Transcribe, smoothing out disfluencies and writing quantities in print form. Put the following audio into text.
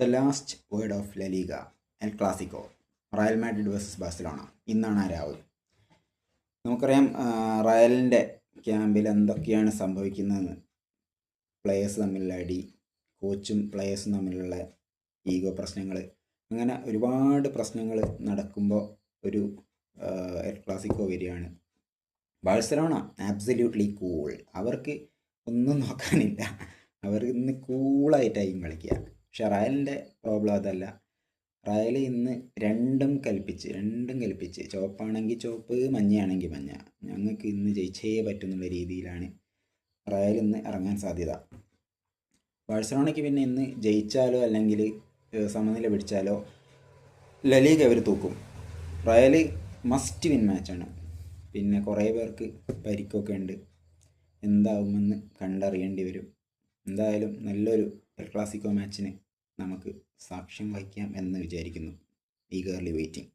The last word of ലലീഗ El Clasico Real Madrid versus Barcelona. ഇന്നാണ് ആ രാവ്. നമുക്കറിയാം റയലിൻ്റെ ക്യാമ്പിൽ എന്തൊക്കെയാണ് സംഭവിക്കുന്നതെന്ന്. പ്ലെയേഴ്സ് തമ്മിലുള്ള അടി, കോച്ചും പ്ലെയേഴ്സും തമ്മിലുള്ള ഈഗോ പ്രശ്നങ്ങൾ, അങ്ങനെ ഒരുപാട് പ്രശ്നങ്ങൾ നടക്കുമ്പോൾ ഒരു എൽ ക്ലാസിക്കോ വരികയാണ്. Barcelona absolutely cool. അവർക്ക് ഒന്നും നോക്കാനില്ല. അവർ ഇന്ന് കൂളായിട്ടായിരിക്കും കളിക്കുക. പക്ഷെ റയലിൻ്റെ പ്രോബ്ലം അതല്ല. റയൽ ഇന്ന് രണ്ടും കൽപ്പിച്ച് ചുവപ്പാണെങ്കിൽ ചുവപ്പ്, മഞ്ഞയാണെങ്കിൽ മഞ്ഞ, ഞങ്ങൾക്ക് ഇന്ന് ജയിച്ചേ പറ്റുന്നുള്ള രീതിയിലാണ് റയൽ ഇന്ന് ഇറങ്ങാൻ സാധ്യത. ബാഴ്സലോണയ്ക്ക് പിന്നെ ഇന്ന് ജയിച്ചാലോ അല്ലെങ്കിൽ സമനില പിടിച്ചാലോ ലലീഗ അവർ തൂക്കും. റയൽ മസ്റ്റ് വിൻ മാച്ചാണ്. പിന്നെ കുറേ പേർക്ക് പരിക്കൊക്കെ ഉണ്ട്. എന്താവുമെന്ന് കണ്ടറിയേണ്ടി വരും. എന്തായാലും നല്ലൊരു എൽ ക്ലാസിക്കോ മാച്ചിന് നമുക്ക് സാക്ഷ്യം വഹിക്കാം എന്ന് വിചാരിക്കുന്നു. Eagerly waiting.